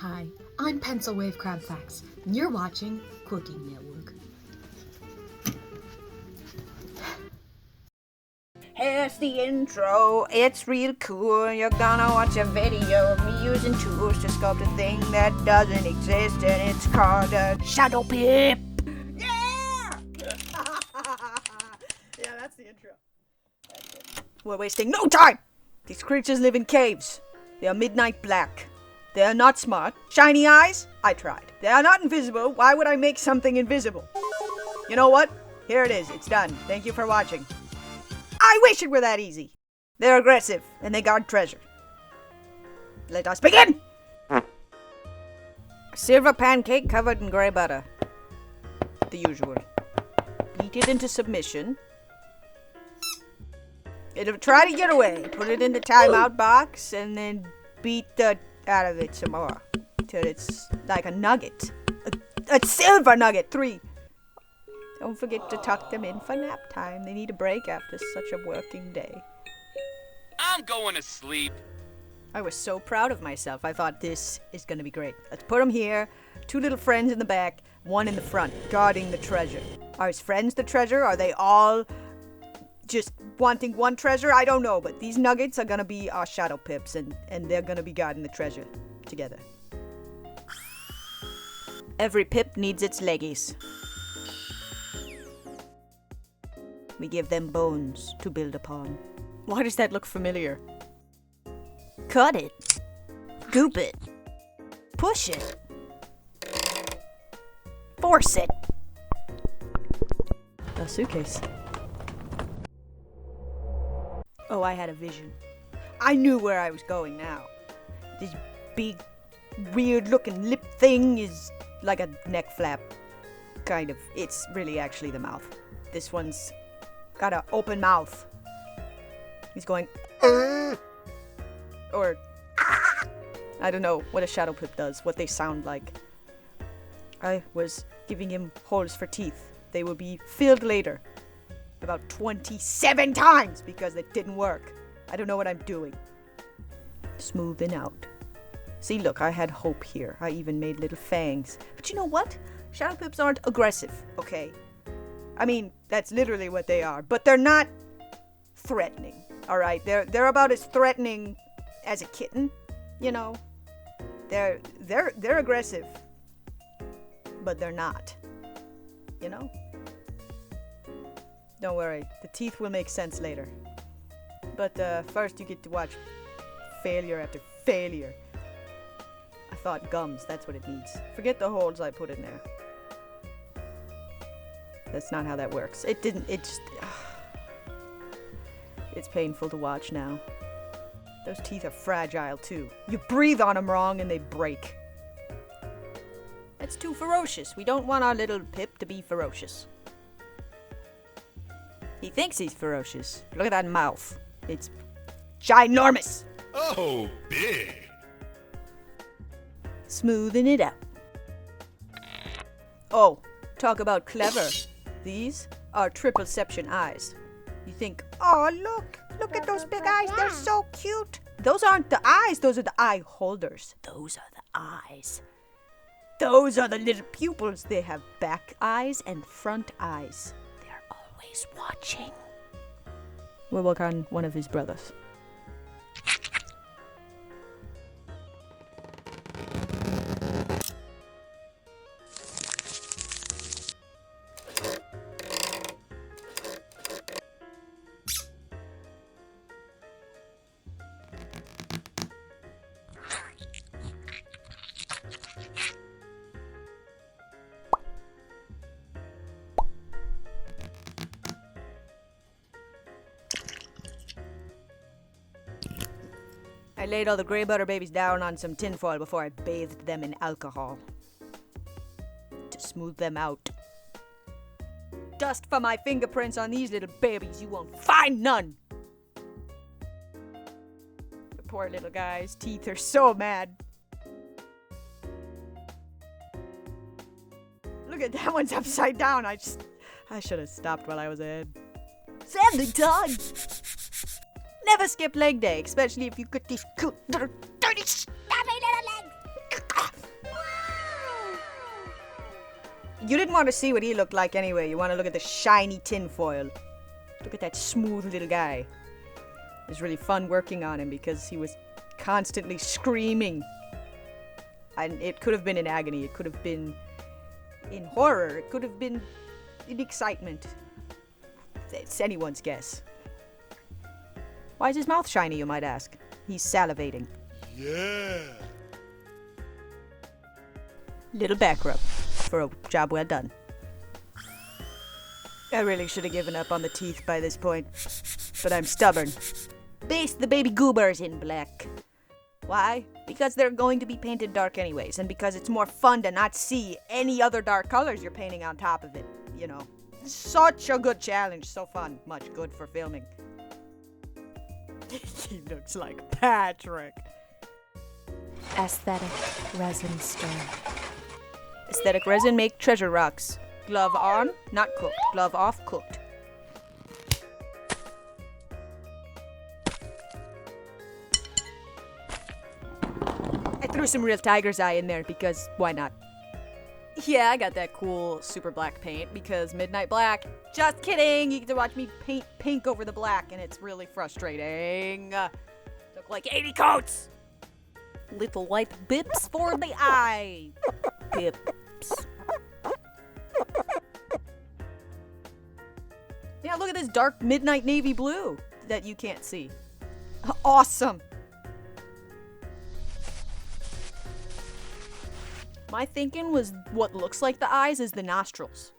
Hi, I'm Pencil Wave Crab Facts, and you're watching Cooking Network. Here's the intro, it's real cool. You're gonna watch a video of me using tools to sculpt a thing that doesn't exist, and it's called a Shadowpip. Yeah! Yeah, that's the intro. That's it. We're wasting no time! These creatures live in caves. They are midnight black. They are not smart. Shiny eyes? I tried. They are not invisible. Why would I make something invisible? You know what? Here it is. It's done. Thank you for watching. I wish it were that easy. They're aggressive, and they guard treasure. Let us begin! A silver pancake covered in grey butter. The usual. Beat it into submission. It'll try to get away. Put it in the timeout box, and then beat the out of it some more. Till it's like a nugget. A silver nugget! 3. Don't forget to tuck them in for nap time. They need a break after such a working day. I'm going to sleep. I was so proud of myself. I thought this is going to be great. Let's put them here. 2 little friends in the back, 1 in the front, guarding the treasure. Are his friends the treasure? Are they all just wanting one treasure? I don't know, but these nuggets are going to be our shadow pips, and they're going to be guarding the treasure together. Every pip needs its leggies. We give them bones to build upon. Why does that look familiar? Cut it. Goop it. Push it. Force it. A suitcase. Oh, I had a vision. I knew where I was going now. This big, weird-looking lip thing is like a neck flap. Kind of. It's really actually the mouth. This one's got an open mouth. He's going, or, I don't know what a shadow pip does, what they sound like. I was giving him holes for teeth. They will be filled later. About 27 times because it didn't work. I don't know what I'm doing. Smoothing out. See, look, I had hope here. I even made little fangs. But you know what? Shadow pips aren't aggressive, okay? I mean, that's literally what they are, but they're not threatening. All right, they're about as threatening as a kitten, you know. They're aggressive, but they're not. You know? Don't worry, the teeth will make sense later. But first you get to watch failure after failure. I thought gums, that's what it needs. Forget the holes I put in there. That's not how that works. It just... It's painful to watch now. Those teeth are fragile, too. You breathe on them wrong and they break. That's too ferocious. We don't want our little Pip to be ferocious. He thinks he's ferocious. Look at that mouth. It's ginormous. Oh, big. Smoothing it out. Oh, talk about clever. These are tripleception eyes. You think, oh, look at those big eyes. They're so cute. Those aren't the eyes. Those are the eye holders. Those are the eyes. Those are the little pupils. They have back eyes and front eyes. They're always watching. We'll work on one of his brothers. I laid all the grey butter babies down on some tinfoil before I bathed them in alcohol. To smooth them out. Dust for my fingerprints on these little babies. You won't find none. The poor little guy's teeth are so mad. Look at that one's upside down. I should have stopped while I was ahead. Sanding time! Never skip leg day, especially if you got these cool, dirty, stubby little legs. You didn't want to see what he looked like anyway. You want to look at the shiny tinfoil. Look at that smooth little guy. It was really fun working on him because he was constantly screaming. And it could have been in agony. It could have been in horror. It could have been in excitement. It's anyone's guess. Why is his mouth shiny, you might ask? He's salivating. Yeah. Little back rub for a job well done. I really should have given up on the teeth by this point, but I'm stubborn. Base the baby goobers in black. Why? Because they're going to be painted dark anyways, and because it's more fun to not see any other dark colors you're painting on top of it, you know. Such a good challenge, so fun, much good for filming. He looks like Patrick. Aesthetic resin stir. Aesthetic resin make treasure rocks. Glove on, not cooked. Glove off, cooked. I threw some real tiger's eye in there because why not? Yeah, I got that cool super black paint because midnight black. Just kidding! You get to watch me paint pink over the black and it's really frustrating. Look like 80 coats! Little white bips for the eye. Bips. Yeah, look at this dark midnight navy blue that you can't see. Awesome! My thinking was what looks like the eyes is the nostrils.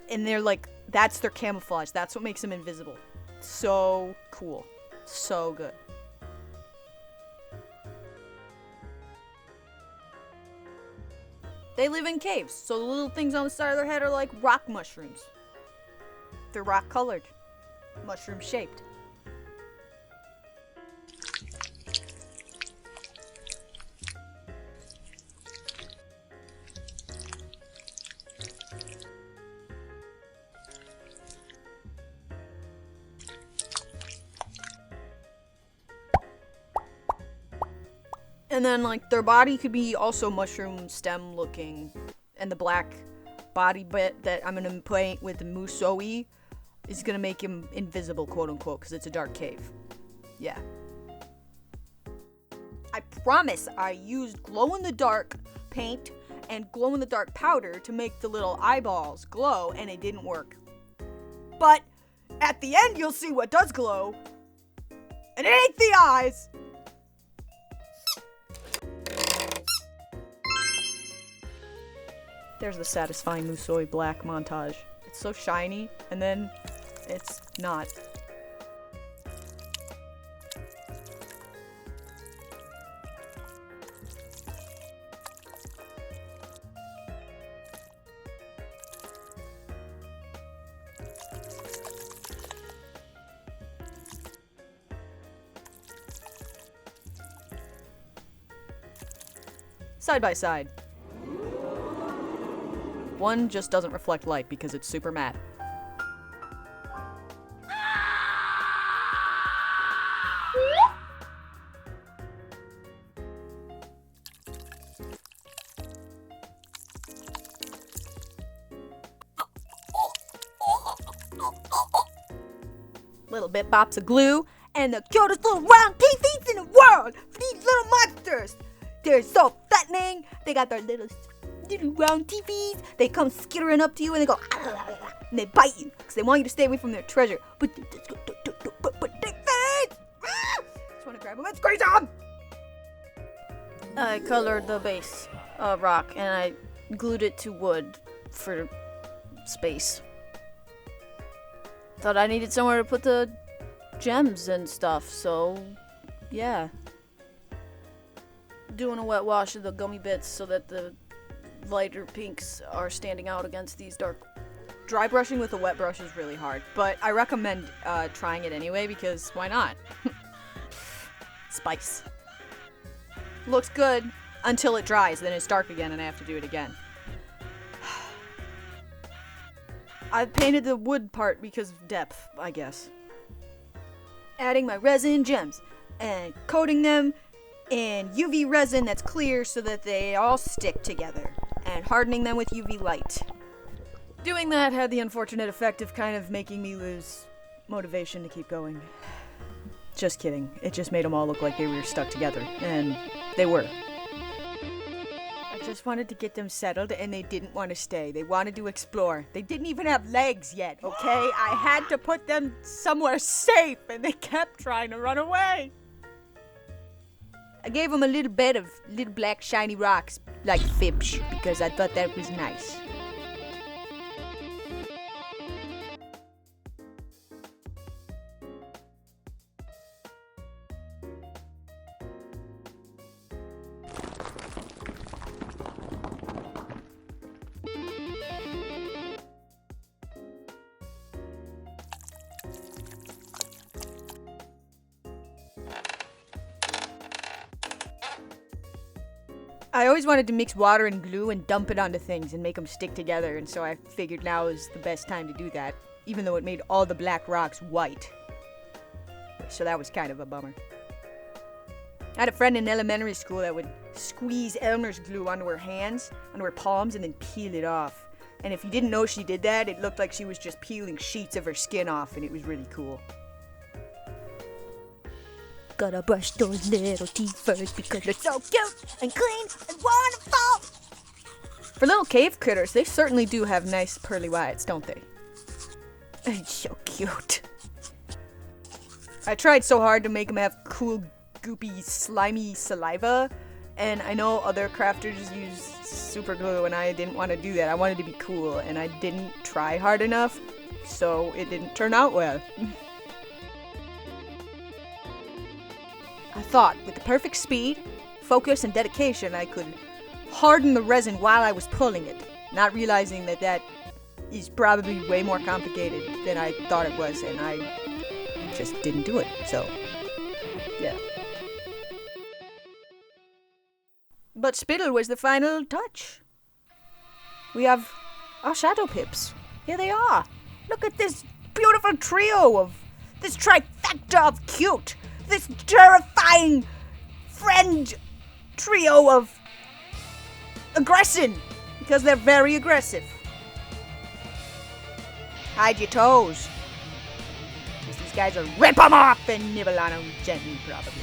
And they're like, that's their camouflage. That's what makes them invisible. So cool. So good. They live in caves, so the little things on the side of their head are like rock mushrooms. They're rock colored. Mushroom shaped. And then, like, their body could be also mushroom stem looking. And the black body bit that I'm gonna paint with the Musoi is gonna make him invisible, quote unquote, because it's a dark cave. Yeah. I promise I used glow-in-the-dark paint and glow-in-the-dark powder to make the little eyeballs glow, and it didn't work. But at the end, you'll see what does glow. And it ain't the eyes! There's the satisfying Musoi black montage. It's so shiny, and then it's not. Side by side. One just doesn't reflect light because it's super matte. Little bit bops of glue, and the cutest little round teethies in the world for these little monsters. They're so fattening. They got their little round teethies. They come skittering up to you and they go, and they bite you because they want you to stay away from their treasure. But they just want to grab them and squeeze them. I colored the base rock and I glued it to wood for space. Thought I needed somewhere to put the gems and stuff, so yeah. Doing a wet wash of the gummy bits so that the lighter pinks are standing out against these dark. Dry brushing with a wet brush is really hard, but I recommend trying it anyway because why not? Spice. Looks good until it dries, then it's dark again and I have to do it again. I painted the wood part because of depth, I guess. Adding my resin gems and coating them in UV resin that's clear so that they all stick together. and hardening them with UV light. Doing that had the unfortunate effect of kind of making me lose motivation to keep going. Just kidding. It just made them all look like they were stuck together, and they were. I just wanted to get them settled, and they didn't want to stay. They wanted to explore. They didn't even have legs yet, okay? I had to put them somewhere safe, and they kept trying to run away. I gave them a little bed of little black shiny rocks, like Fibs, because I thought that was nice. I always wanted to mix water and glue and dump it onto things and make them stick together, and so I figured now is the best time to do that, even though it made all the black rocks white. So that was kind of a bummer. I had a friend in elementary school that would squeeze Elmer's glue onto her hands, onto her palms, and then peel it off. And if you didn't know she did that, it looked like she was just peeling sheets of her skin off, and it was really cool. Gotta brush those little teeth first because they're so cute and clean and wonderful. For little cave critters, they certainly do have nice pearly whites, don't they? It's so cute. I tried so hard to make them have cool, goopy, slimy saliva, and I know other crafters use super glue, and I didn't want to do that. I wanted to be cool, and I didn't try hard enough, so it didn't turn out well. I thought, with the perfect speed, focus, and dedication, I could harden the resin while I was pulling it, not realizing that that is probably way more complicated than I thought it was, and I just didn't do it, so, yeah. But spittle was the final touch. We have our Shadowpips. Here they are. Look at this beautiful trio of, this trifecta of cute. This terrifying friend trio of aggression, because they're very aggressive. Hide your toes, because these guys will rip them off and nibble on them gently, probably.